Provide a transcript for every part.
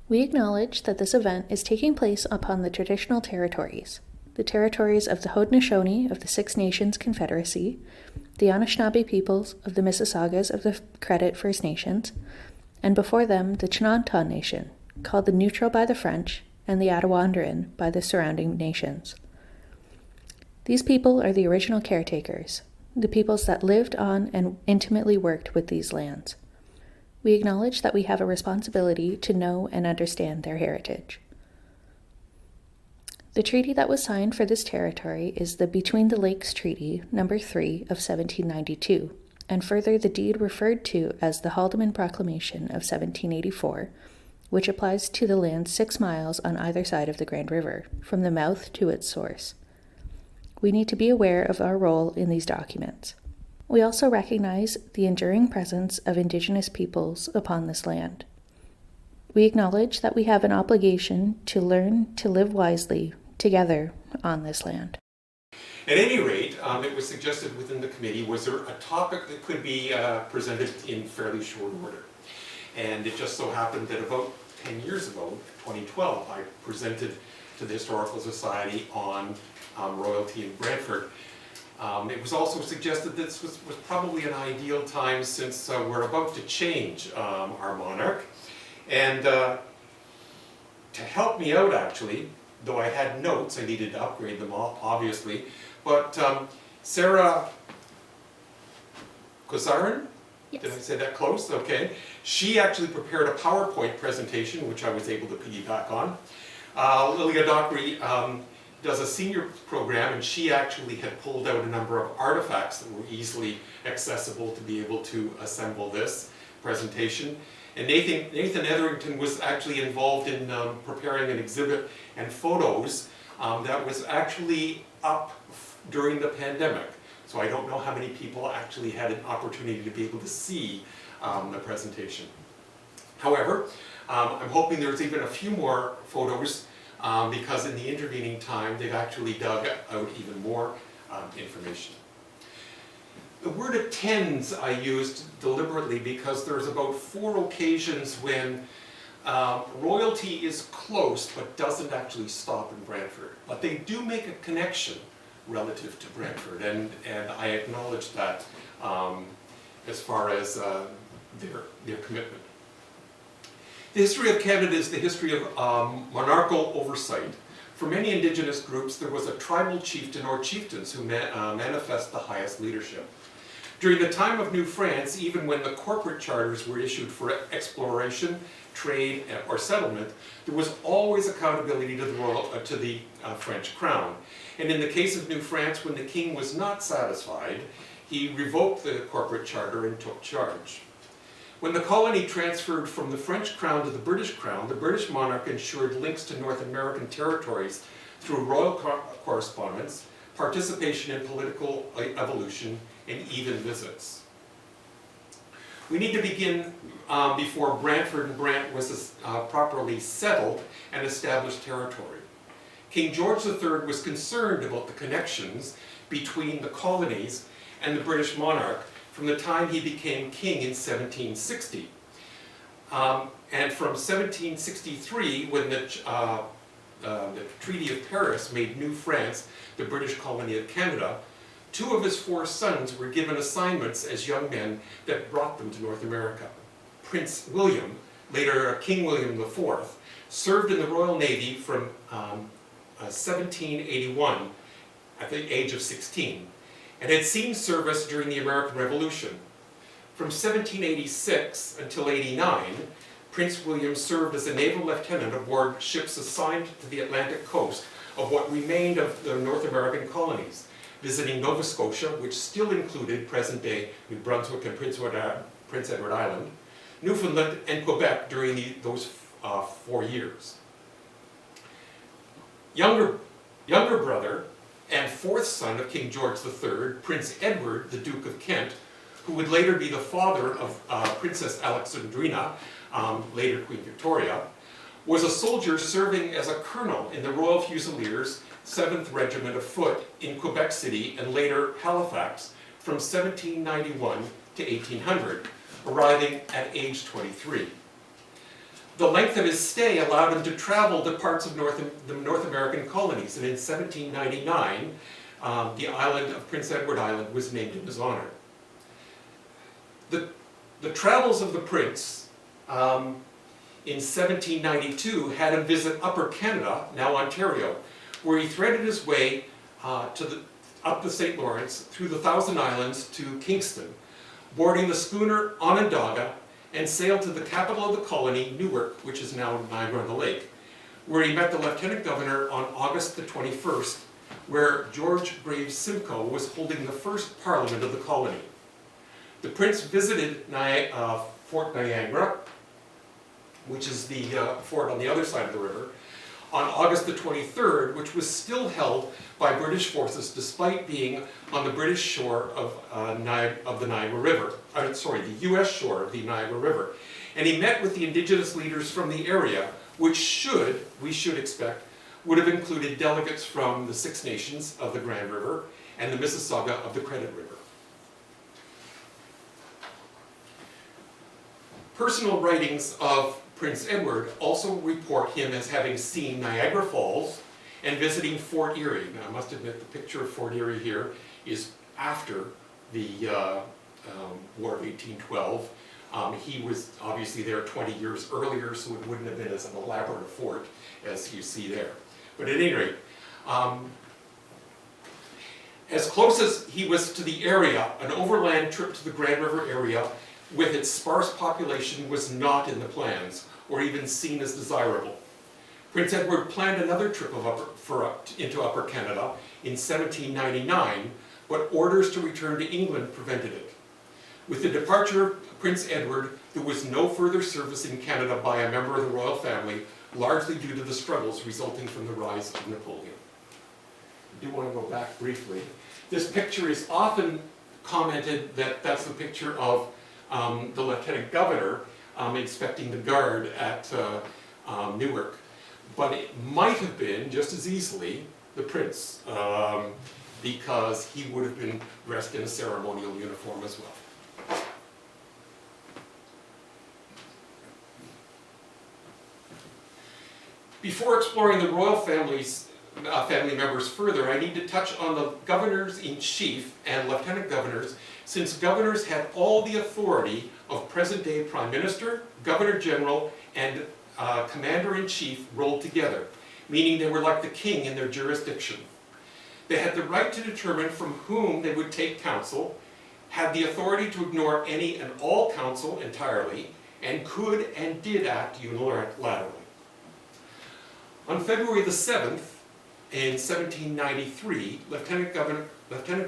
We acknowledge that this event is taking place upon the traditional territories, the territories of the Haudenosaunee of the Six Nations Confederacy, the Anishinaabe peoples of the Mississaugas of the Credit First Nations, and before them the Chinantan Nation, called the Neutral by the French, and the Attawandaron by the surrounding nations. These people are the original caretakers, the peoples that lived on and intimately worked with these lands. We acknowledge that we have a responsibility to know and understand their heritage. The treaty that was signed for this territory is the Between the Lakes Treaty No. 3 of 1792, and further the deed referred to as the Haldimand Proclamation of 1784, which applies to the land 6 miles on either side of the Grand River, from the mouth to its source. We need to be aware of our role in these documents. We also recognize the enduring presence of Indigenous peoples upon this land. We acknowledge that we have an obligation to learn to live wisely together on this land. At any rate, it was suggested within the committee, was there a topic that could be presented in fairly short order? And it just so happened that about 10 years ago, 2012, I presented to the Historical Society on royalty in Brantford. It was also suggested this was probably an ideal time since we're about to change our monarch. And to help me out actually, though I had notes, I needed to upgrade them all, obviously, but Sarah Kozarin? Yes. Did I say that close? Okay. She actually prepared a PowerPoint presentation, which I was able to piggyback on. Lilia Dockery does a senior program, and she actually had pulled out a number of artifacts that were easily accessible to be able to assemble this presentation. And Nathan Etherington was actually involved in preparing an exhibit and photos that was actually up during the pandemic. So I don't know how many people actually had an opportunity to be able to see the presentation. However, I'm hoping there's even a few more photos because in the intervening time they've actually dug out even more information. The word attends I used deliberately because there's about 4 occasions when royalty is close but doesn't actually stop in Brantford. But they do make a connection relative to Brantford, and I acknowledge that as far as their commitment. The history of Canada is the history of monarchical oversight. For many Indigenous groups, there was a tribal chieftain or chieftains who manifest the highest leadership. During the time of New France, even when the corporate charters were issued for exploration, trade, or settlement, there was always accountability to the French crown. And in the case of New France, when the king was not satisfied, he revoked the corporate charter and took charge. When the colony transferred from the French crown to the British crown, the British monarch ensured links to North American territories through royal correspondence, participation in political evolution, and even visits. We need to begin before Brantford and Brant was properly settled and established territory. King George III was concerned about the connections between the colonies and the British monarch from the time he became king in 1760. And from 1763, when the Treaty of Paris made New France the British colony of Canada, 2 of his 4 sons were given assignments as young men that brought them to North America. Prince William, later King William IV, served in the Royal Navy from 1781 at the age of 16, and had seen service during the American Revolution. From 1786 until 89, Prince William served as a naval lieutenant aboard ships assigned to the Atlantic coast of what remained of the North American colonies, visiting Nova Scotia, which still included present-day New Brunswick and Prince Edward Island, Newfoundland, and Quebec during those 4 years. Younger brother and 4th son of King George III, Prince Edward, the Duke of Kent, who would later be the father of Princess Alexandrina, later Queen Victoria, was a soldier serving as a colonel in the Royal Fusiliers 7th Regiment of Foot in Quebec City and later Halifax from 1791 to 1800, arriving at age 23. The length of his stay allowed him to travel to parts of the North American colonies, and in 1799, the island of Prince Edward Island was named in his honor. The travels of the prince in 1792 had him visit Upper Canada, now Ontario, where he threaded his way up the St. Lawrence through the Thousand Islands to Kingston, boarding the schooner Onondaga and sailed to the capital of the colony, Newark, which is now Niagara-on-the-Lake, where he met the Lieutenant Governor on August the 21st, where George Graves Simcoe was holding the first Parliament of the colony. The prince visited Fort Niagara, which is the fort on the other side of the river, on August the 23rd, which was still held by British forces despite being on the British shore of the Niagara River, the US shore of the Niagara River. And he met with the indigenous leaders from the area, which we should expect, would have included delegates from the Six Nations of the Grand River and the Mississauga of the Credit River. Personal writings of Prince Edward also report him as having seen Niagara Falls and visiting Fort Erie. Now, I must admit the picture of Fort Erie here is after the War of 1812. He was obviously there 20 years earlier, so it wouldn't have been as an elaborate a fort as you see there. But at any rate, as close as he was to the area, an overland trip to the Grand River area with its sparse population was not in the plans, or even seen as desirable. Prince Edward planned another trip into Upper Canada in 1799, but orders to return to England prevented it. With the departure of Prince Edward, there was no further service in Canada by a member of the royal family, largely due to the struggles resulting from the rise of Napoleon. I do want to go back briefly. This picture is often commented that that's the picture of the Lieutenant Governor inspecting the guard at Newark. But it might have been, just as easily, the Prince, because he would have been dressed in a ceremonial uniform as well. Before exploring the royal family members further, I need to touch on the governors-in-chief and lieutenant governors, since governors had all the authority of present-day Prime Minister, Governor-General, and Commander-in-Chief rolled together, meaning they were like the king in their jurisdiction. They had the right to determine from whom they would take counsel, had the authority to ignore any and all counsel entirely, and could and did act unilaterally. On February the 7th, in 1793, Lieutenant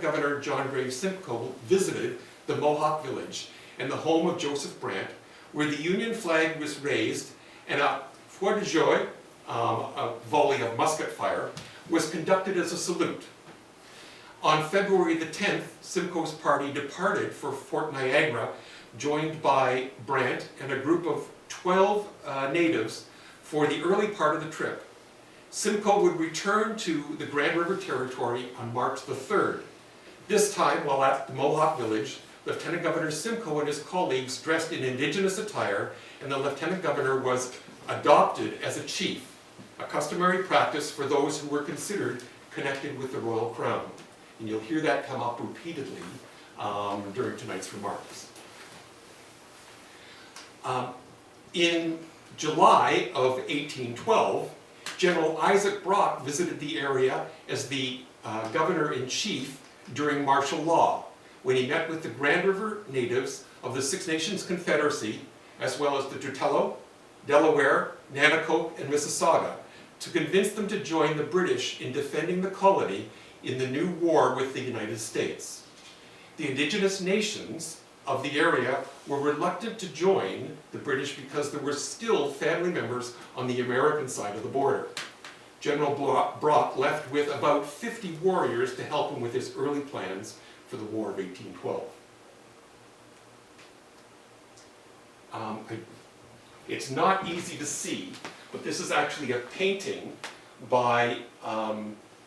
Governor John Graves Simcoe visited the Mohawk village and the home of Joseph Brant, where the Union flag was raised and a feu de joie, a volley of musket fire, was conducted as a salute. On February the 10th, Simcoe's party departed for Fort Niagara, joined by Brant and a group of 12 natives for the early part of the trip. Simcoe would return to the Grand River Territory on March the 3rd. This time, while at the Mohawk village, Lieutenant Governor Simcoe and his colleagues dressed in indigenous attire, and the Lieutenant Governor was adopted as a chief, a customary practice for those who were considered connected with the royal crown. And you'll hear that come up repeatedly during tonight's remarks. In July of 1812, General Isaac Brock visited the area as the Governor-in-Chief during martial law, when he met with the Grand River natives of the Six Nations Confederacy, as well as the Tutello, Delaware, Nanticoke, and Mississauga, to convince them to join the British in defending the colony in the new war with the United States. The indigenous nations of the area were reluctant to join the British because there were still family members on the American side of the border. General Brock left with about 50 warriors to help him with his early plans for the War of 1812. It's not easy to see, but this is actually a painting by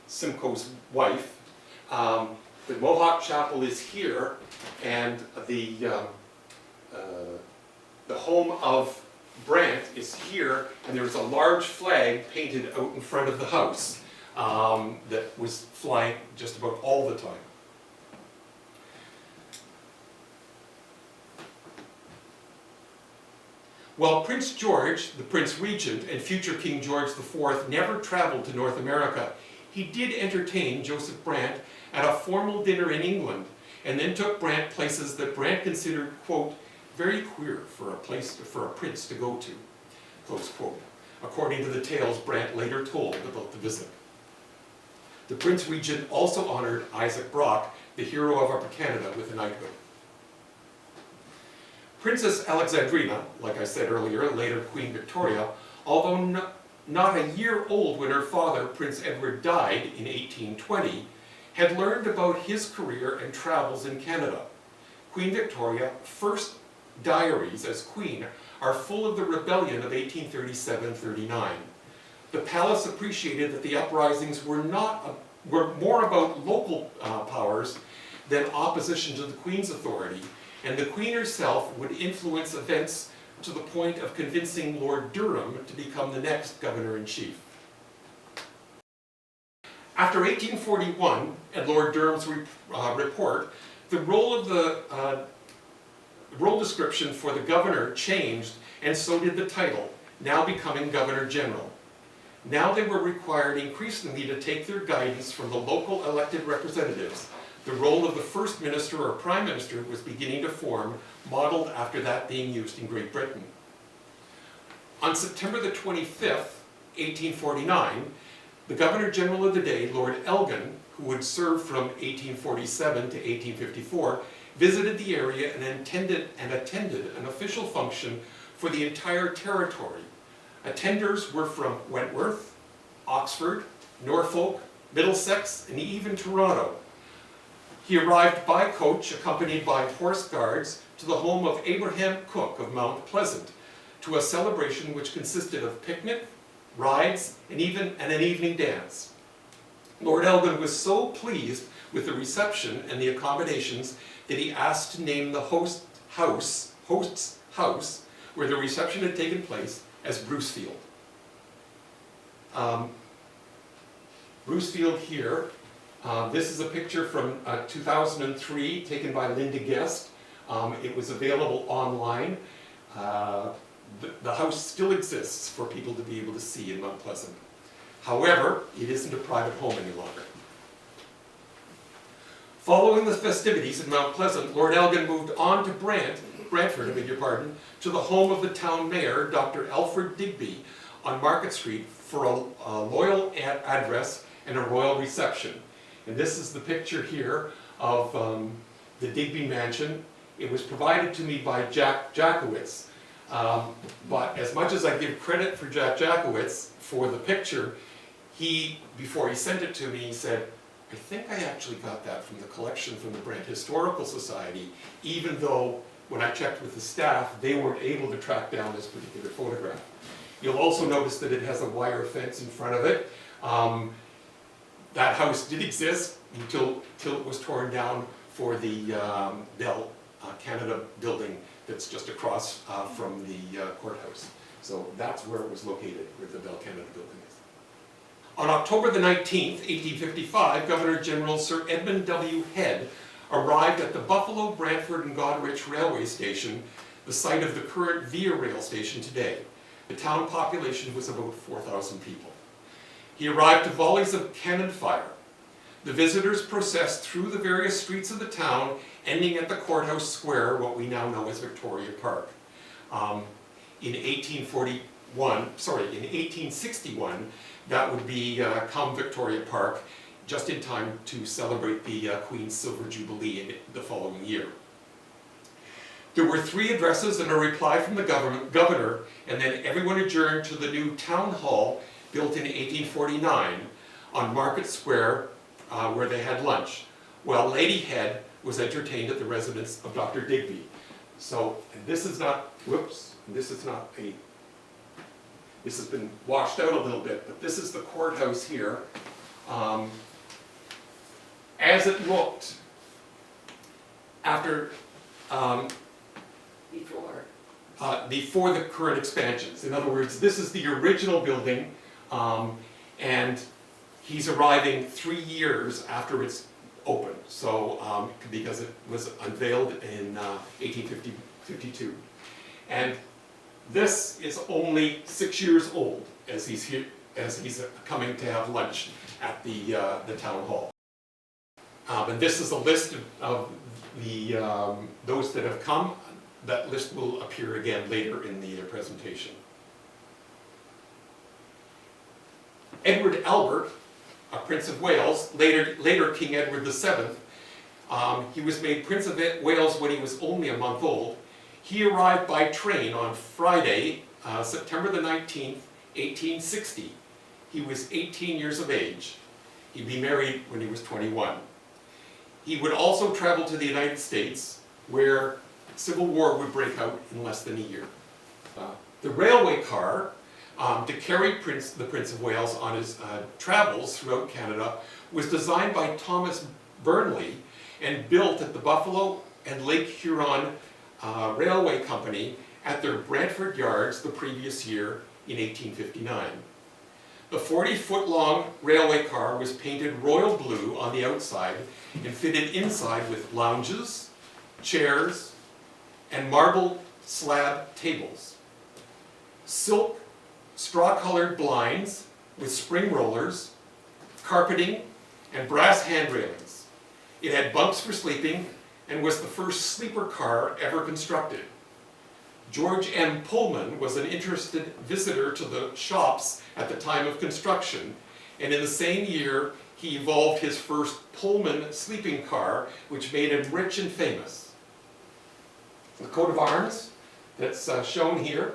Simcoe's wife. The Mohawk Chapel is here, and the home of Brant is here, and there was a large flag painted out in front of the house that was flying just about all the time. While Prince George, the Prince Regent, and future King George IV never traveled to North America, he did entertain Joseph Brant at a formal dinner in England, and then took Brant places that Brant considered, quote, very queer for a prince to go to, close quote, according to the tales Brant later told about the visit. The Prince Regent also honored Isaac Brock, the hero of Upper Canada, with a knighthood. Princess Alexandrina, like I said earlier, later Queen Victoria, although not a year old when her father, Prince Edward, died in 1820, had learned about his career and travels in Canada. Queen Victoria's first diaries as queen are full of the rebellion of 1837-39. The palace appreciated that the uprisings were more about local powers than opposition to the Queen's authority, and the Queen herself would influence events to the point of convincing Lord Durham to become the next Governor-in-Chief. After 1841 and Lord Durham's report, the role description for the governor changed, and so did the title, now becoming Governor General. Now they were required increasingly to take their guidance from the local elected representatives. The role of the First Minister or Prime Minister was beginning to form, modeled after that being used in Great Britain. On September the 25th, 1849, the Governor-General of the day, Lord Elgin, who would serve from 1847 to 1854, visited the area and attended an official function for the entire territory. Attenders were from Wentworth, Oxford, Norfolk, Middlesex, and even Toronto. He arrived by coach, accompanied by horse guards, to the home of Abraham Cook of Mount Pleasant, to a celebration which consisted of picnic, rides, and even an evening dance. Lord Elgin was so pleased with the reception and the accommodations that he asked to name the host's house, where the reception had taken place, as Brucefield. Brucefield here. This is a picture from 2003 taken by Linda Guest. It was available online. The house still exists for people to be able to see in Mount Pleasant. However, it isn't a private home any longer. Following the festivities in Mount Pleasant, Lord Elgin moved on to Brantford, to the home of the town mayor, Dr. Alfred Digby, on Market Street for a loyal address and a royal reception. And this is the picture here of the Digby mansion. It was provided to me by Jack Jackowitz. But as much as I give credit for Jack Jackowitz for the picture, before he sent it to me, he said, I think I actually got that from the collection from the Brant Historical Society, even though when I checked with the staff, they weren't able to track down this particular photograph. You'll also notice that it has a wire fence in front of it. That house did exist until it was torn down for the Bell Canada building that's just across from the courthouse. So that's where it was located, where the Bell Canada building is. On October the 19th, 1855, Governor-General Sir Edmund W. Head arrived at the Buffalo, Brantford, and Goderich Railway Station, the site of the current Via Rail station today. The town population was about 4,000 people. He arrived to volleys of cannon fire. The visitors processed through the various streets of the town, ending at the courthouse square, what we now know as Victoria Park. In 1861, that would become Victoria Park, just in time to celebrate the Queen's Silver Jubilee in the following year. There were 3 addresses and a reply from the governor, and then everyone adjourned to the new town hall built in 1849 on Market Square, where they had lunch, while Lady Head was entertained at the residence of Dr. Digby. So, and this is not, this has been washed out a little bit, but this is the courthouse here. As it looked after, before the current expansions. In other words, this is the original building, and he's arriving 3 years after it's opened. So, because it was unveiled in 1852. And this is only 6 years old as he's here, as he's coming to have lunch at the town hall. And this is a list of the those that have come. That list will appear again later in the presentation. Edward Albert, a Prince of Wales, later King Edward VII, he was made Prince of Wales when he was only a month old. He arrived by train on Friday, September the 19th, 1860. He was 18 years of age. He'd be married when he was 21. He would also travel to the United States, where Civil War would break out in less than a year. The railway car to carry the Prince of Wales on his travels throughout Canada was designed by Thomas Burnley and built at the Buffalo and Lake Huron Railway Company at their Brantford yards the previous year in 1859. The 40-foot-long railway car was painted royal blue on the outside and fitted inside with lounges, chairs, and marble slab tables. Silk, straw-colored blinds with spring rollers, carpeting, and brass handrailings. It had bunks for sleeping and was the first sleeper car ever constructed. George M. Pullman was an interested visitor to the shops at the time of construction, and in the same year he evolved his first Pullman sleeping car, which made him rich and famous. The coat of arms that's shown here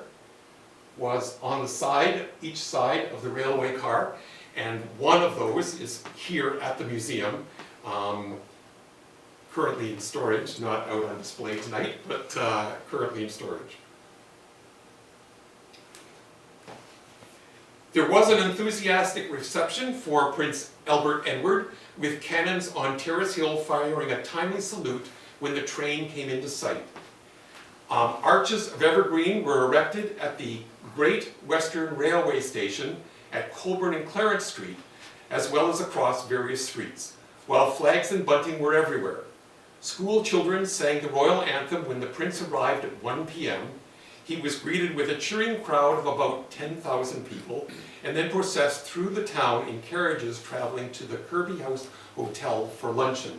was on the side, each side of the railway car, and one of those is here at the museum, currently in storage, not out on display tonight, but currently in storage. There was an enthusiastic reception for Prince Albert Edward, with cannons on Terrace Hill firing a timely salute when the train came into sight. Arches of evergreen were erected at the Great Western Railway Station at Colborne and Clarence Street, as well as across various streets, while flags and bunting were everywhere. School children sang the royal anthem when the prince arrived at 1 p.m. He was greeted with a cheering crowd of about 10,000 people, and then processed through the town in carriages traveling to the Kirby House Hotel for luncheon.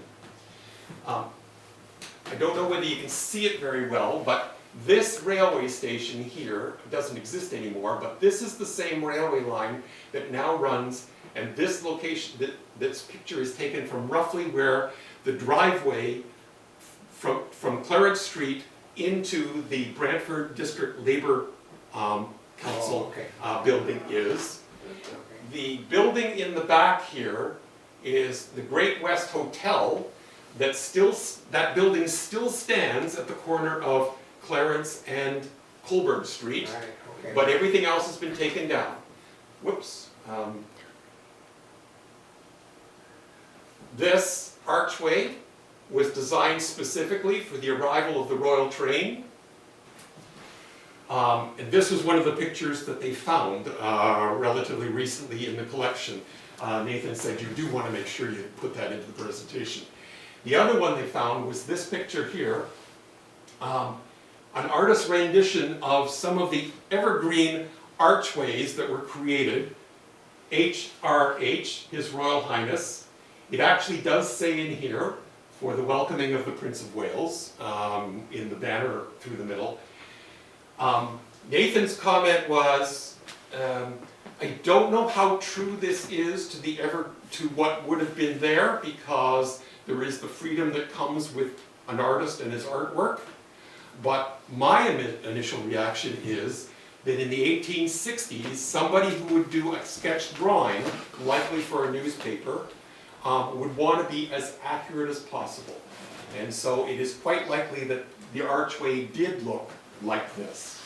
I don't know whether you can see it very well, but this railway station here doesn't exist anymore, but this is the same railway line that now runs, and this location, this picture is taken from roughly where the driveway from Clarence Street into the Brantford District Labour Council building is. The building in the back here is the Great West Hotel. That building still stands at the corner of Clarence and Colborne Street, right, okay. But everything else has been taken down. Whoops. This archway was designed specifically for the arrival of the royal train. And this was one of the pictures that they found relatively recently in the collection. Nathan said you do want to make sure you put that into the presentation. The other one they found was this picture here, an artist's rendition of some of the evergreen archways that were created. HRH, His Royal Highness. It actually does say in here, for the welcoming of the Prince of Wales, in the banner through the middle. Nathan's comment was, I don't know how true this is to what would have been there, because there is the freedom that comes with an artist and his artwork. But my initial reaction is that in the 1860s, somebody who would do a sketch drawing, likely for a newspaper, would want to be as accurate as possible. And so it is quite likely that the archway did look like this.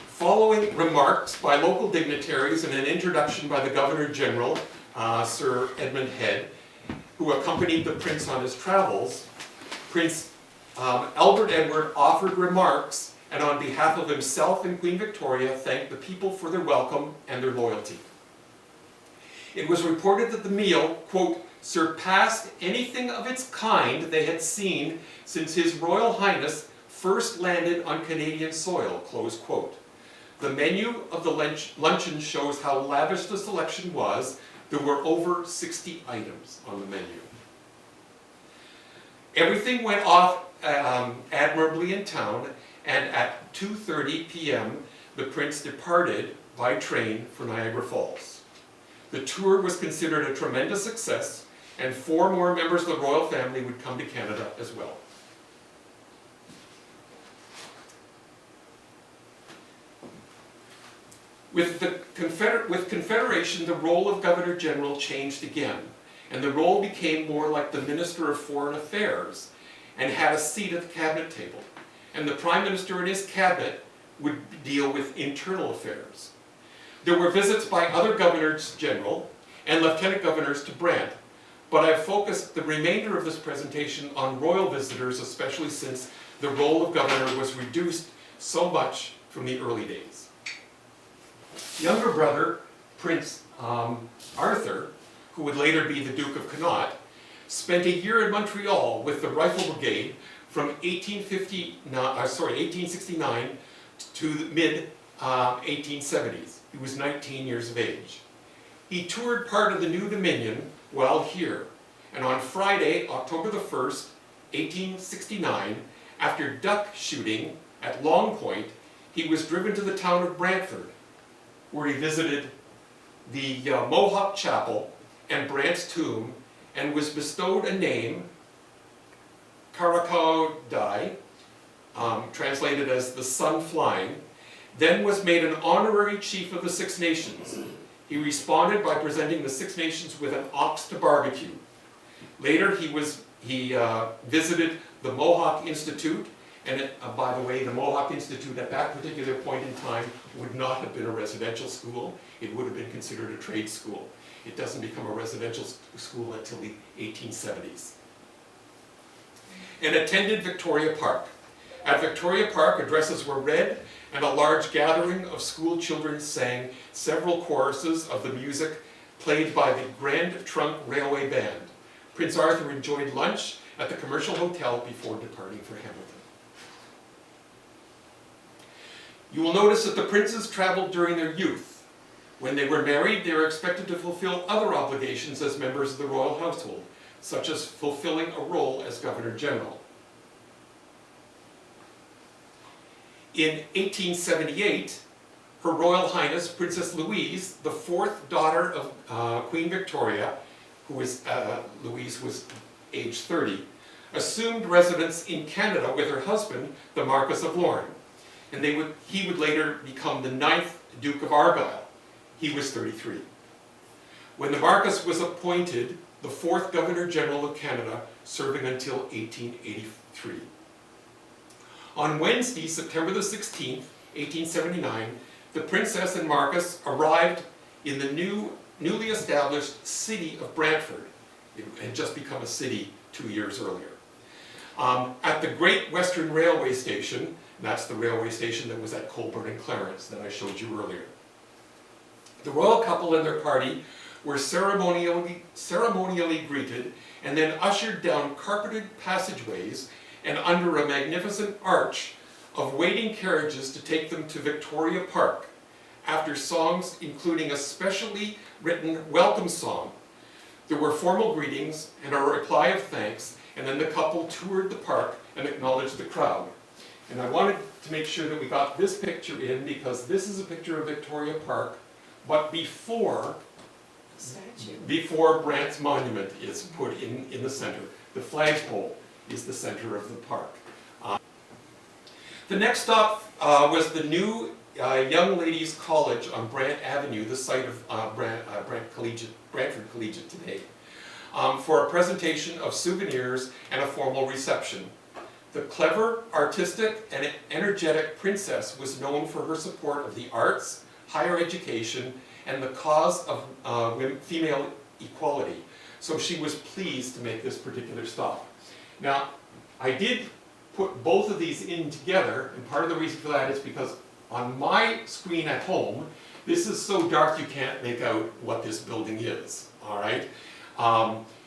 Following remarks by local dignitaries and an introduction by the Governor General, Sir Edmund Head, who accompanied the Prince on his travels, Prince Albert Edward offered remarks and on behalf of himself and Queen Victoria, thanked the people for their welcome and their loyalty. It was reported that the meal, quote, surpassed anything of its kind they had seen since His Royal Highness first landed on Canadian soil, close quote. The menu of the luncheon shows how lavish the selection was. There were over 60 items on the menu. Everything went off admirably in town, and at 2:30 p.m. the Prince departed by train for Niagara Falls. The tour was considered a tremendous success, and 4 more members of the royal family would come to Canada as well. With Confederation, the role of Governor General changed again, and the role became more like the Minister of Foreign Affairs and had a seat at the cabinet table. And the Prime Minister and his cabinet would deal with internal affairs. There were visits by other Governors General and Lieutenant Governors to Brant, but I've focused the remainder of this presentation on royal visitors, especially since the role of Governor was reduced so much from the early days. Younger brother, Prince Arthur, who would later be the Duke of Connaught, spent a year in Montreal with the Rifle Brigade from 1869 to the mid-1870s. He was 19 years of age. He toured part of the New Dominion while here, and on Friday, October the 1st, 1869, after duck shooting at Long Point, he was driven to the town of Brantford, where he visited the Mohawk Chapel and Brant's tomb, and was bestowed a name, Karakau, translated as the sun flying, then was made an honorary chief of the Six Nations. He responded by presenting the Six Nations with an ox to barbecue. Later he visited the Mohawk Institute, and by the way, the Mohawk Institute at that particular point in time would not have been a residential school. It would have been considered a trade school. It doesn't become a residential school until the 1870s. And attended Victoria Park. At Victoria Park, addresses were read, and a large gathering of school children sang several choruses of the music played by the Grand Trunk Railway Band. Prince Arthur enjoyed lunch at the Commercial Hotel before departing for Hamilton. You will notice that the princes traveled during their youth. When they were married, they were expected to fulfill other obligations as members of the royal household, such as fulfilling a role as Governor General. In 1878, Her Royal Highness Princess Louise, the 4th daughter of Queen Victoria, Louise was age 30, assumed residence in Canada with her husband, the Marquis of Lorne, and he would later become the 9th Duke of Argyll. He was 33. When the Marquis was appointed the 4th Governor General of Canada, serving until 1883. On Wednesday, September the 16th, 1879, the Princess and Marquis arrived in the newly established city of Brantford. It had just become a city 2 years earlier. At the Great Western Railway Station, that's the railway station that was at Colborne and Clarence that I showed you earlier. The royal couple and their party were ceremonially greeted and then ushered down carpeted passageways and under a magnificent arch of waiting carriages to take them to Victoria Park, after songs including a specially written welcome song. There were formal greetings and a reply of thanks, and then the couple toured the park and acknowledged the crowd. And I wanted to make sure that we got this picture in, because this is a picture of Victoria Park, but before Brant's monument is put in the center. The flagpole is the center of the park. The next stop was the new Young Ladies College on Brant Avenue, the site of Brantford Collegiate today, for a presentation of souvenirs and a formal reception. The clever, artistic, and energetic princess was known for her support of the arts, higher education, and the cause of female equality. So she was pleased to make this particular stop. Now, I did put both of these in together, and part of the reason for that is because on my screen at home, this is so dark you can't make out what this building is, all right?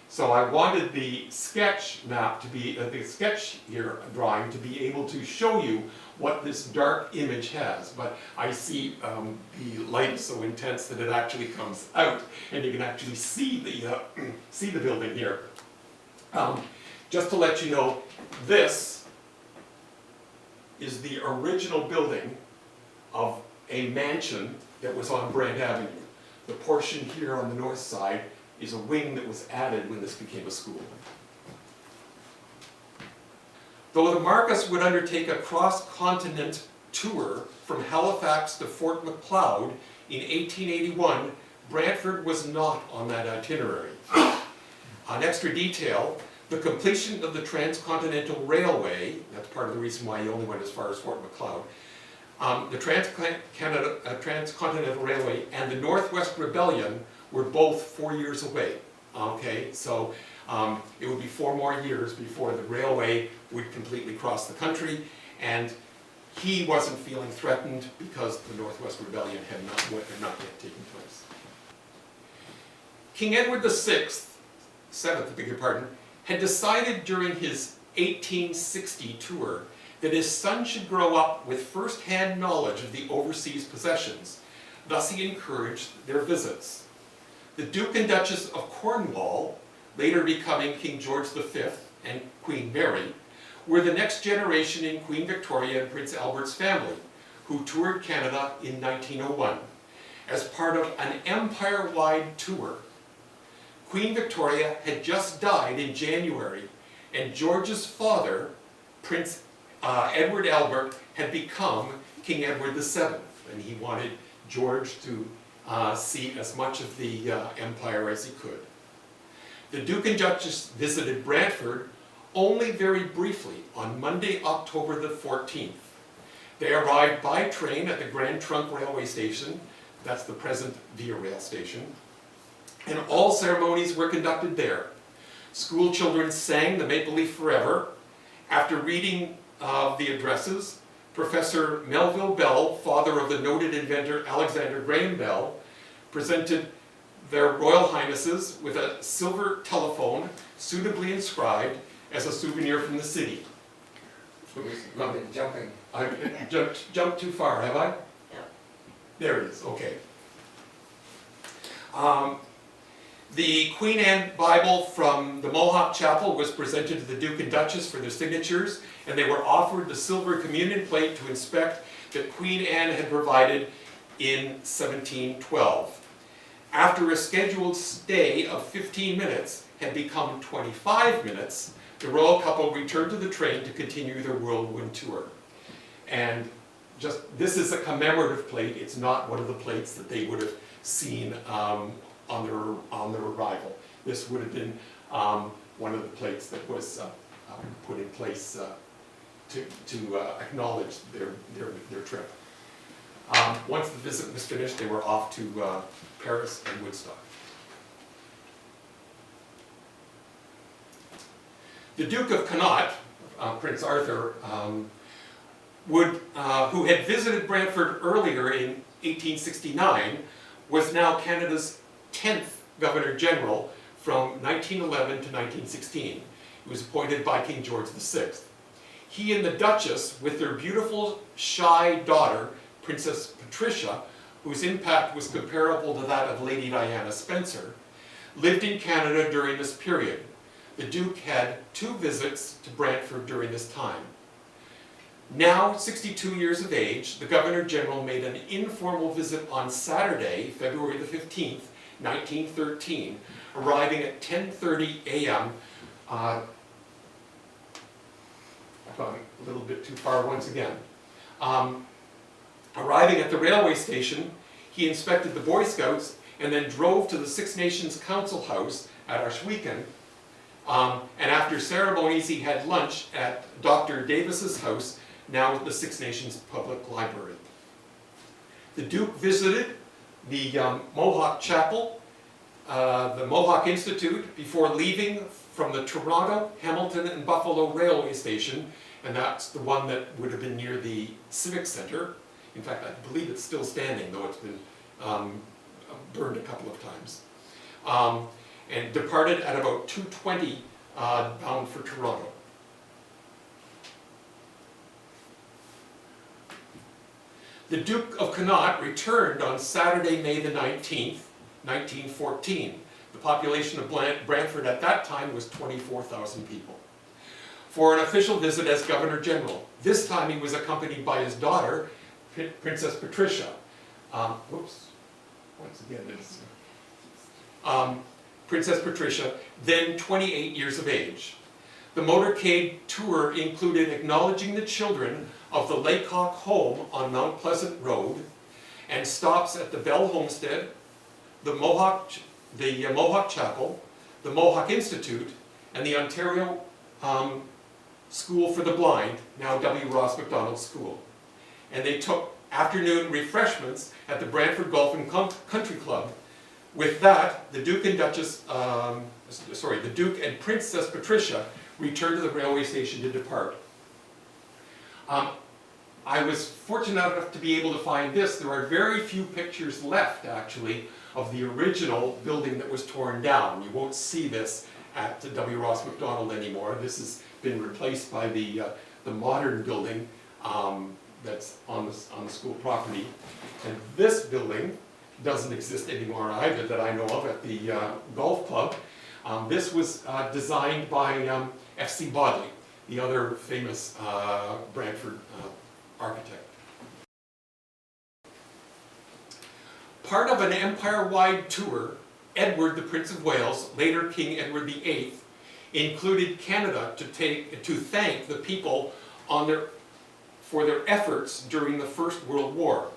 So I wanted the sketch map to be, the sketch here drawing to be able to show you what this dark image has, but I see the light is so intense that it actually comes out, and you can actually see the see the building here. Just to let you know, this is the original building of a mansion that was on Brant Avenue. The portion here on the north side is a wing that was added when this became a school. Though the Marcus would undertake a cross-continent tour from Halifax to Fort Macleod in 1881, Brantford was not on that itinerary. On extra detail, the completion of the Transcontinental Railway, that's part of the reason why he only went as far as Fort Macleod, the Transcontinental Railway and the Northwest Rebellion were both 4 years away. Okay, so it would be 4 more years before the railway would completely cross the country, and he wasn't feeling threatened because the Northwest Rebellion had not yet taken place. King Edward VI, had decided during his 1860 tour that his son should grow up with first-hand knowledge of the overseas possessions. Thus he encouraged their visits. The Duke and Duchess of Cornwall, later becoming King George V and Queen Mary, were the next generation in Queen Victoria and Prince Albert's family, who toured Canada in 1901 as part of an empire-wide tour. Queen Victoria had just died in January, and George's father, Prince Edward Albert, had become King Edward VII, and he wanted George to see as much of the empire as he could. The Duke and Duchess visited Brantford only very briefly on Monday, October the 14th. They arrived by train at the Grand Trunk Railway Station, that's the present Via Rail Station, and all ceremonies were conducted there. School children sang the Maple Leaf Forever. After reading the addresses, Professor Melville Bell, father of the noted inventor Alexander Graham Bell, presented their Royal Highnesses with a silver telephone suitably inscribed as a souvenir from the city. You've been jumping. I jumped too far, have I? Yeah. There it is, okay. The Queen Anne Bible from the Mohawk Chapel was presented to the Duke and Duchess for their signatures, and they were offered the silver communion plate to inspect that Queen Anne had provided in 1712. After a scheduled stay of 15 minutes had become 25 minutes, the royal couple returned to the train to continue their whirlwind tour. And just, this is a commemorative plate. It's not one of the plates that they would have seen on their arrival. This would have been one of the plates that was put in place to acknowledge their trip. Once the visit was finished, they were off to Paris and Woodstock. The Duke of Connaught, Prince Arthur, who had visited Brantford earlier in 1869, was now Canada's 10th Governor General from 1911 to 1916. He was appointed by King George VI. He and the Duchess, with their beautiful, shy daughter, Princess Patricia, whose impact was comparable to that of Lady Diana Spencer, lived in Canada during this period. The Duke had 2 visits to Brantford during this time. Now 62 years of age, the Governor General made an informal visit on Saturday, February the 15th, 1913, arriving at 10:30 a.m. I've gone a little bit too far once again. Arriving at the railway station, he inspected the Boy Scouts and then drove to the Six Nations Council House at Ashwegan. And after ceremonies, he had lunch at Dr. Davis's house, now the Six Nations Public Library. The Duke visited the Mohawk Chapel, the Mohawk Institute, before leaving from the Toronto, Hamilton, and Buffalo railway station, and that's the one that would have been near the Civic Center. In fact, I believe it's still standing, though it's been burned a couple of times. And departed at about 2:20 bound for Toronto. The Duke of Connaught returned on Saturday, May the 19th, 1914. The population of Brantford at that time was 24,000 people, for an official visit as Governor General. This time he was accompanied by his daughter, Princess Patricia. Princess Patricia, then 28 years of age. The motorcade tour included acknowledging the children of the Laycock home on Mount Pleasant Road, and stops at the Bell Homestead, the Mohawk Chapel, the Mohawk Institute, and the Ontario School for the Blind, now W. Ross Macdonald School. And they took afternoon refreshments at the Brantford Golf and Country Club. With that, the Duke and the Duke and Princess Patricia returned to the railway station to depart. I was fortunate enough to be able to find this. There are very few pictures left, actually, of the original building that was torn down. You won't see this at the W. Ross Macdonald anymore. This has been replaced by the modern building that's on the school property. And this building doesn't exist anymore either that I know of at the golf club. This was designed by F.C. Bodley, the other famous Brantford architect. Part of an empire-wide tour, Edward, the Prince of Wales, later King Edward VIII, included Canada to thank the people for their efforts during the First World War.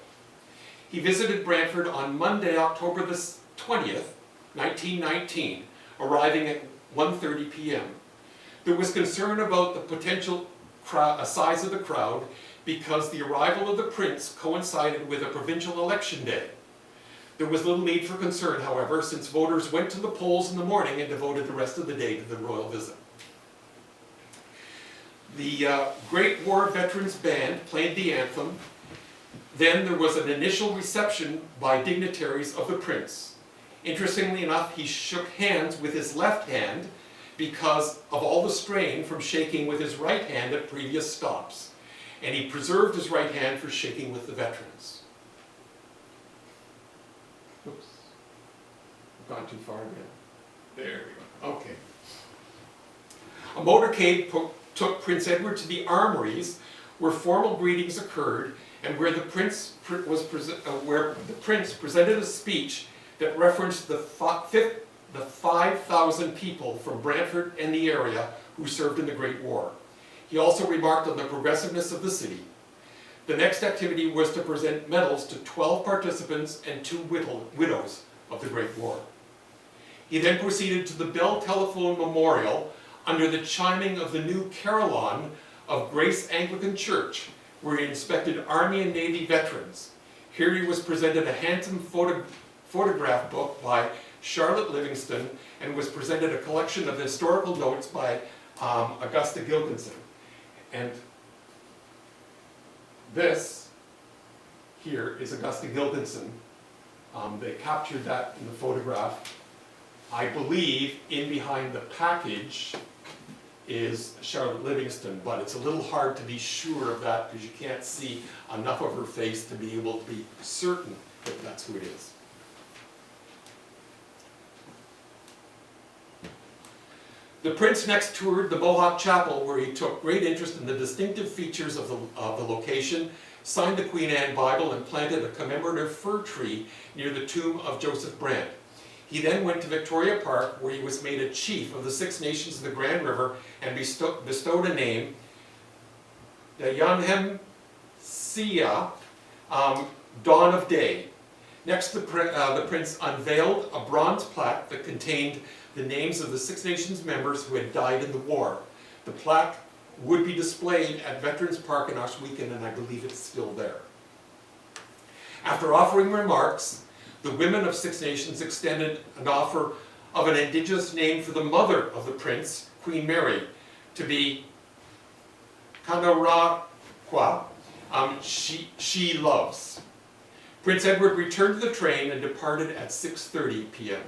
He visited Brantford on Monday, October the 20th, 1919, arriving at 1:30 p.m. There was concern about the potential size of the crowd because the arrival of the Prince coincided with a provincial election day. There was little need for concern, however, since voters went to the polls in the morning and devoted the rest of the day to the royal visit. The Great War Veterans Band played the anthem. Then there was an initial reception by dignitaries of the Prince. Interestingly enough, he shook hands with his left hand because of all the strain from shaking with his right hand at previous stops. And he preserved his right hand for shaking with the veterans. Oops. I've gone too far again. There we go. Okay. A motorcade took Prince Edward to the armories where formal greetings occurred and where the Prince presented a speech that referenced the 5,000 people from Brantford and the area who served in the Great War. He also remarked on the progressiveness of the city. The next activity was to present medals to 12 participants and 2 widows of the Great War. He then proceeded to the Bell Telephone Memorial under the chiming of the new carillon of Grace Anglican Church, where he inspected Army and Navy veterans. Here he was presented a handsome photograph book by Charlotte Livingston and was presented a collection of historical notes by Augusta Gilkinson. And this here is Augusta Gilkinson. They captured that in the photograph. I believe in behind the package is Charlotte Livingston, but it's a little hard to be sure of that because you can't see enough of her face to be able to be certain that that's who it is. The Prince next toured the Mohawk Chapel, where he took great interest in the distinctive features of the location, signed the Queen Anne Bible, and planted a commemorative fir tree near the tomb of Joseph Brant. He then went to Victoria Park, where he was made a chief of the Six Nations of the Grand River and bestowed a name, the Yanhem Sia, Dawn of Day. Next, the Prince unveiled a bronze plaque that contained the names of the Six Nations members who had died in the war. The plaque would be displayed at Veterans Park in Oswego, and I believe it's still there. After offering remarks, the women of Six Nations extended an offer of an indigenous name for the mother of the Prince, Queen Mary, to be Kanawha, she loves. Prince Edward returned to the train and departed at 6:30 p.m.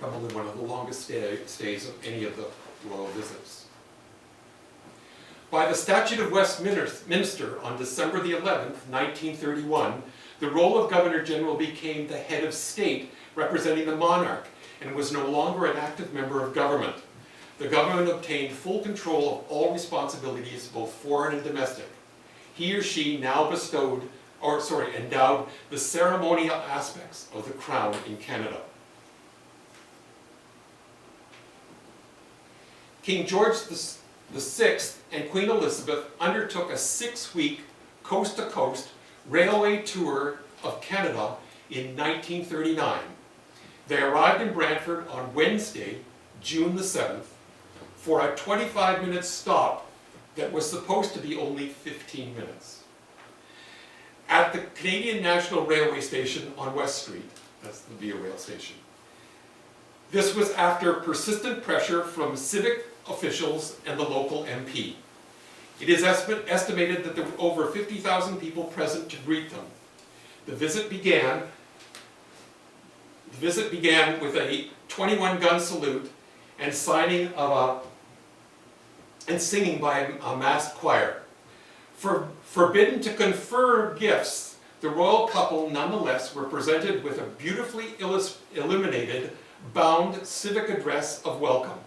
Probably one of the longest stays of any of the royal visits. By the Statute of Westminster on December the 11th, 1931, the role of Governor General became the head of state representing the monarch and was no longer an active member of government. The government obtained full control of all responsibilities, both foreign and domestic. He or she now endowed the ceremonial aspects of the crown in Canada. King George VI and Queen Elizabeth undertook a 6-week coast-to-coast railway tour of Canada in 1939. They arrived in Brantford on Wednesday, June the 7th, for a 25-minute stop that was supposed to be only 15 minutes. At the Canadian National Railway Station on West Street, that's the Via Rail Station. This was after persistent pressure from civic officials and the local MP. It is estimated that there were over 50,000 people present to greet them. The visit began with a 21-gun salute and singing by a masked choir. Forbidden to confer gifts, the royal couple nonetheless were presented with a beautifully illuminated, bound civic address of welcome.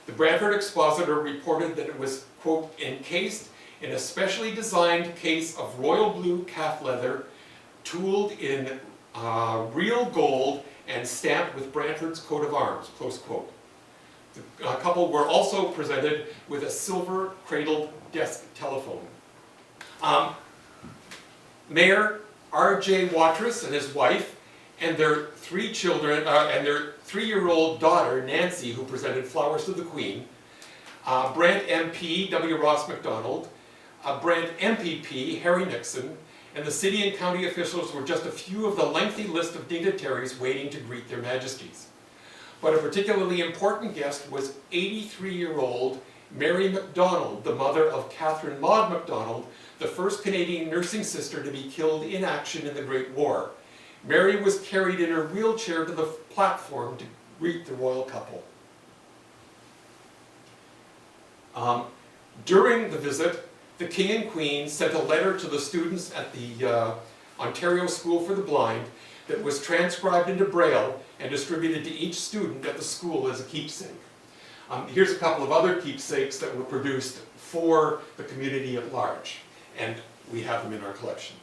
The Brantford Expositor reported that it was, quote, encased in a specially designed case of royal blue calf leather, tooled in real gold and stamped with Brantford's coat of arms, close quote. The couple were also presented with a silver cradled desk telephone. Mayor R.J. Watrous and his wife and their 3 children, and their 3-year-old daughter, Nancy, who presented flowers to the Queen, Brant MP, W. Ross MacDonald, Brant MPP, Harry Nixon, and the city and county officials were just a few of the lengthy list of dignitaries waiting to greet their majesties. But a particularly important guest was 83-year-old Mary MacDonald, the mother of Catherine Maud MacDonald, the first Canadian nursing sister to be killed in action in the Great War. Mary was carried in her wheelchair to the platform to greet the royal couple. During the visit, the King and Queen sent a letter to the students at the Ontario School for the Blind that was transcribed into Braille and distributed to each student at the school as a keepsake. Here's a couple of other keepsakes that were produced for the community at large, and we have them in our collection.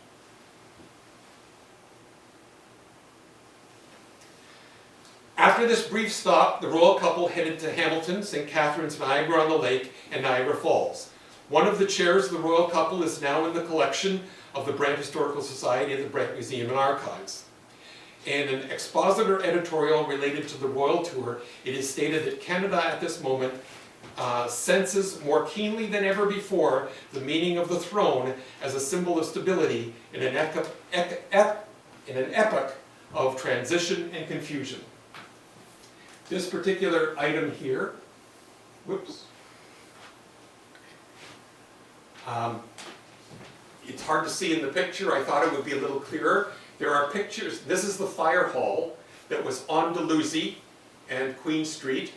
After this brief stop, the royal couple headed to Hamilton, St. Catharines, Niagara-on-the-Lake, and Niagara Falls. One of the chairs of the royal couple is now in the collection of the Brant Historical Society at the Brant Museum and Archives. In an expositor editorial related to the royal tour, it is stated that Canada at this moment senses more keenly than ever before the meaning of the throne as a symbol of stability in an epoch of transition and confusion. This particular item here, whoops, it's hard to see in the picture. I thought it would be a little clearer. There are pictures. This is the fire hall that was on Dalhousie and Queen Street.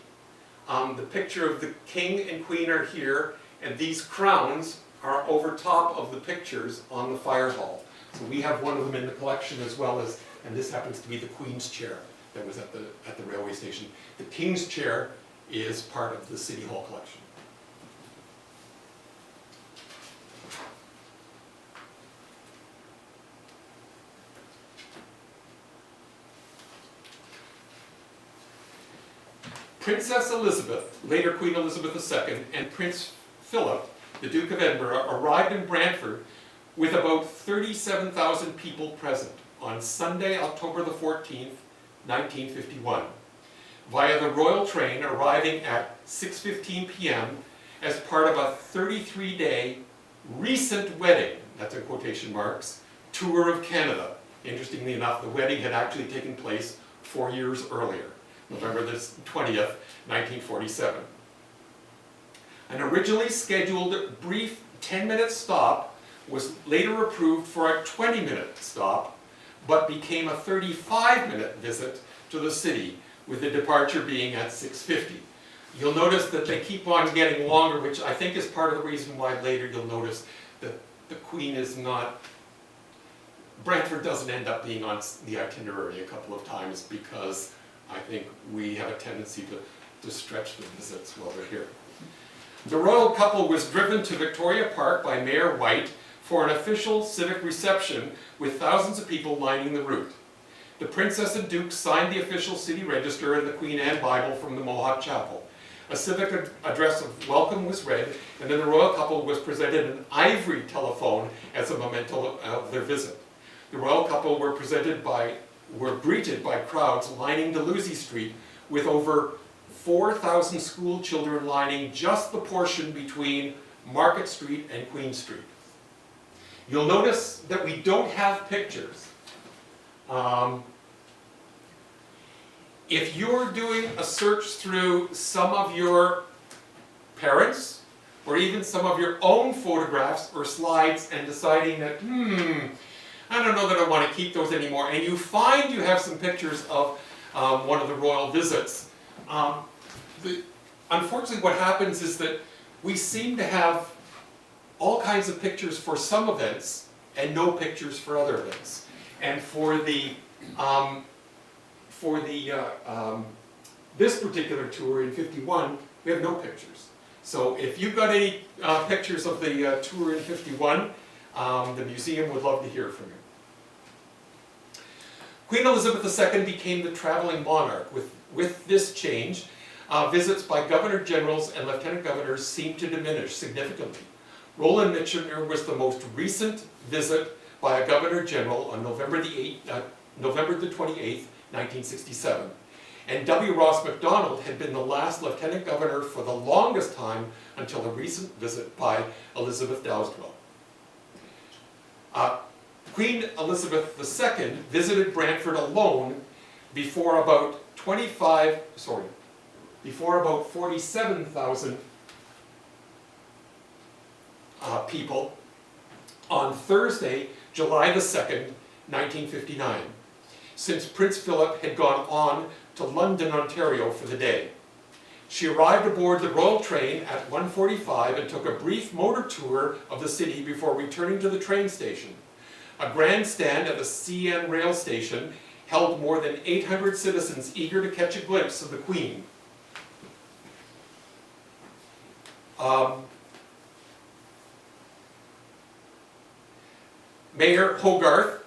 The picture of the King and Queen are here, and these crowns are over top of the pictures on the fire hall. So we have one of them in the collection as well as, and this happens to be the Queen's chair that was at the railway station. The King's chair is part of the City Hall collection. Princess Elizabeth, later Queen Elizabeth II, and Prince Philip, the Duke of Edinburgh, arrived in Brantford with about 37,000 people present on Sunday, October the 14th, 1951, via the royal train arriving at 6:15 p.m. as part of a 33-day recent wedding, that's in quotation marks, tour of Canada. Interestingly enough, the wedding had actually taken place 4 years earlier, November the 20th, 1947. An originally scheduled brief 10-minute stop was later approved for a 20-minute stop, but became a 35-minute visit to the city, with the departure being at 6:50. You'll notice that they keep on getting longer, which I think is part of the reason why later you'll notice that the Queen is not, Brantford doesn't end up being on the itinerary a couple of times, because I think we have a tendency to stretch the visits while they're here. The royal couple was driven to Victoria Park by Mayor White for an official civic reception with thousands of people lining the route. The Princess and Duke signed the official city register and the Queen Anne Bible from the Mohawk Chapel. A civic address of welcome was read, and then the royal couple was presented an ivory telephone as a memento of their visit. The royal couple were greeted by crowds lining Dalhousie Street, with over 4,000 school children lining just the portion between Market Street and Queen Street. You'll notice that we don't have pictures. If you're doing a search through some of your parents, or even some of your own photographs or slides, and deciding that, I don't know that I want to keep those anymore, and you find you have some pictures of one of the royal visits, unfortunately what happens is that we seem to have all kinds of pictures for some events and no pictures for other events. And for this particular tour in '51, we have no pictures. So if you've got any pictures of the tour in '51, the museum would love to hear from you. Queen Elizabeth II became the traveling monarch. With this change, visits by governor generals and lieutenant governors seemed to diminish significantly. Roland Michener was the most recent visit by a governor general on November the 28th, 1967. And W. Ross MacDonald had been the last lieutenant governor for the longest time until a recent visit by Elizabeth Dowdeswell. Queen Elizabeth II visited Brantford alone before about 47,000 people on Thursday, July the 2nd, 1959, since Prince Philip had gone on to London, Ontario for the day. She arrived aboard the royal train at 1:45 and took a brief motor tour of the city before returning to the train station. A grandstand at the CN rail station held more than 800 citizens eager to catch a glimpse of the Queen. Mayor Hogarth,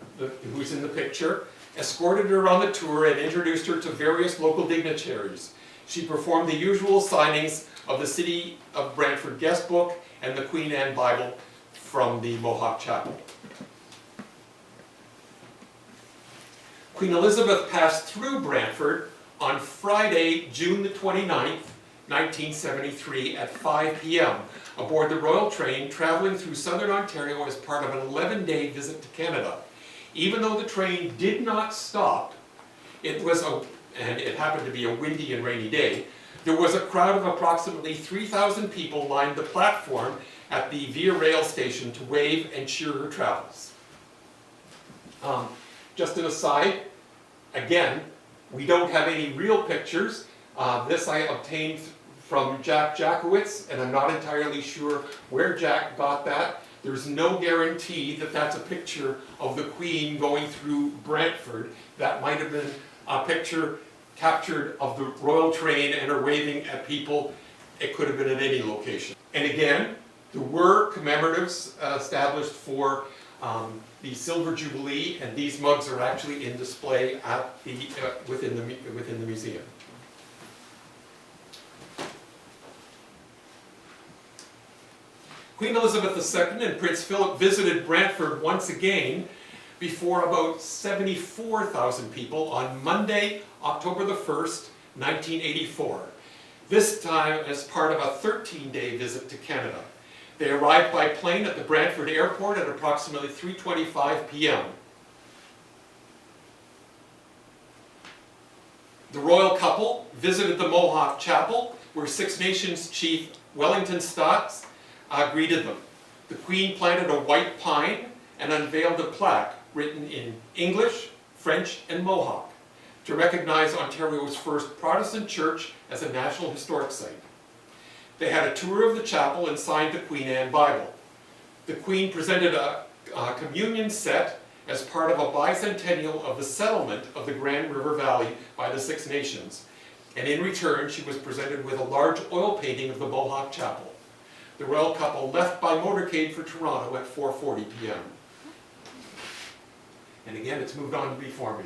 who's in the picture, escorted her on the tour and introduced her to various local dignitaries. She performed the usual signings of the City of Brantford guest book and the Queen Anne Bible from the Mohawk Chapel. Queen Elizabeth passed through Brantford on Friday, June the 29th, 1973 at 5 p.m. aboard the royal train traveling through southern Ontario as part of an 11-day visit to Canada. Even though the train did not stop, and it happened to be a windy and rainy day, there was a crowd of approximately 3,000 people lined the platform at the Via Rail station to wave and cheer her travels. Just an aside, again, we don't have any real pictures. This I obtained from Jack Jackowitz, and I'm not entirely sure where Jack got that. There's no guarantee that that's a picture of the Queen going through Brantford. That might have been a picture captured of the royal train and her waving at people. It could have been at any location. And again, there were commemoratives established for the Silver Jubilee, and these mugs are actually in display at the, within the museum. Queen Elizabeth II and Prince Philip visited Brantford once again before about 74,000 people on Monday, October the 1st, 1984. This time as part of a 13-day visit to Canada. They arrived by plane at the Brantford airport at approximately 3:25 p.m. The royal couple visited the Mohawk Chapel, where Six Nations Chief Wellington Stotts greeted them. The Queen planted a white pine and unveiled a plaque written in English, French, and Mohawk to recognize Ontario's first Protestant church as a National Historic Site. They had a tour of the chapel and signed the Queen Anne Bible. The Queen presented a communion set as part of a bicentennial of the settlement of the Grand River Valley by the Six Nations, and in return she was presented with a large oil painting of the Mohawk Chapel. The royal couple left by motorcade for Toronto at 4:40 p.m. And again, it's moved on before me.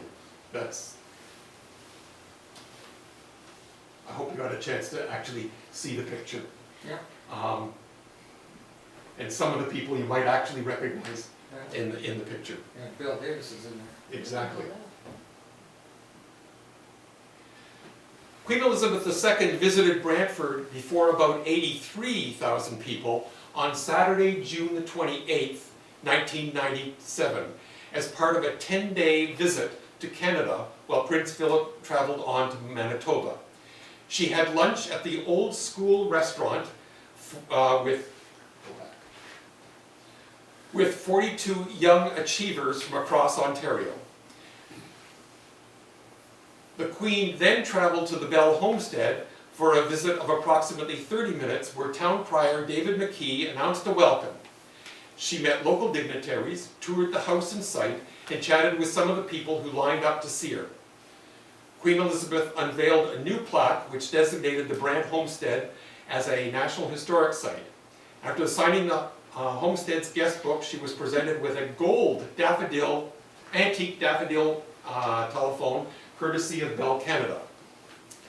I hope you got a chance to actually see the picture. Yeah. And some of the people you might actually recognize Yeah. in the picture. Yeah, Bill Davis is in there. Exactly. Queen Elizabeth II visited Brantford before about 83,000 people on Saturday, June the 28th, 1997, as part of a 10-day visit to Canada while Prince Philip traveled on to Manitoba. She had lunch at the Old School restaurant with 42 young achievers from across Ontario. The Queen then traveled to the Bell Homestead for a visit of approximately 30 minutes where Town Crier David McKee announced a welcome. She met local dignitaries, toured the house and site, and chatted with some of the people who lined up to see her. Queen Elizabeth unveiled a new plaque which designated the Brant Homestead as a National Historic Site. After signing the Homestead's guest book, she was presented with a gold antique daffodil telephone, courtesy of Bell Canada.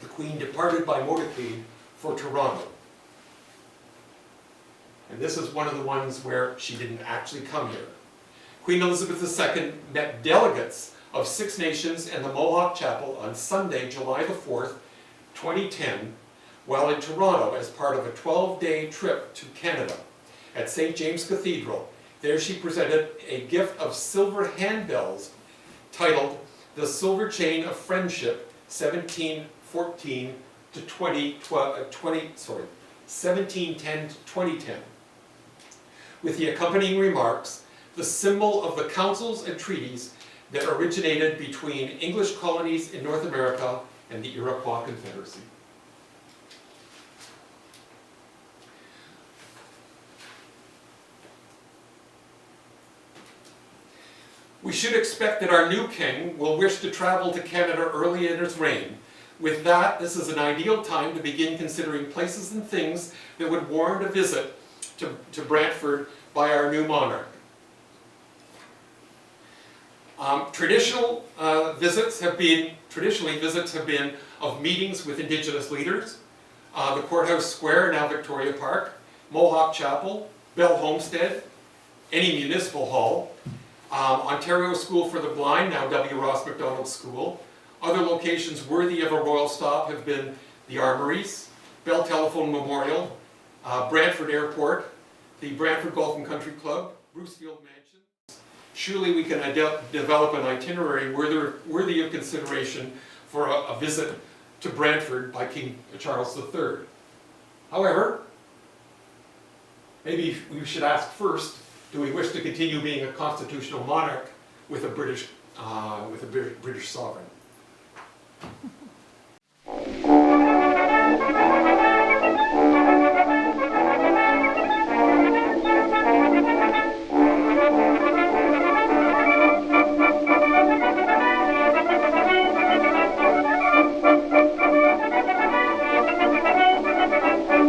The Queen departed by motorcade for Toronto. And this is one of the ones where she didn't actually come here. Queen Elizabeth II met delegates of Six Nations and the Mohawk Chapel on Sunday, July the 4th, 2010, while in Toronto as part of a 12-day trip to Canada. At St. James Cathedral, there she presented a gift of silver handbells titled The Silver Chain of Friendship, 1710 to 2010. With the accompanying remarks, the symbol of the councils and treaties that originated between English colonies in North America and the Iroquois Confederacy. We should expect that our new king will wish to travel to Canada early in his reign. With that, this is an ideal time to begin considering places and things that would warrant a visit to Brantford by our new monarch. Traditionally, visits have been of meetings with Indigenous leaders, the Courthouse Square, now Victoria Park, Mohawk Chapel, Bell Homestead, any municipal hall, Ontario School for the Blind, now W. Ross Macdonald School. Other locations worthy of a royal stop have been the Armories, Bell Telephone Memorial, Brantford Airport, the Brantford Golf and Country Club, Brucefield Mansion. Surely we can develop an itinerary worthy of consideration for a visit to Brantford by King Charles III. However, maybe we should ask first, do we wish to continue being a constitutional monarch with a British sovereign?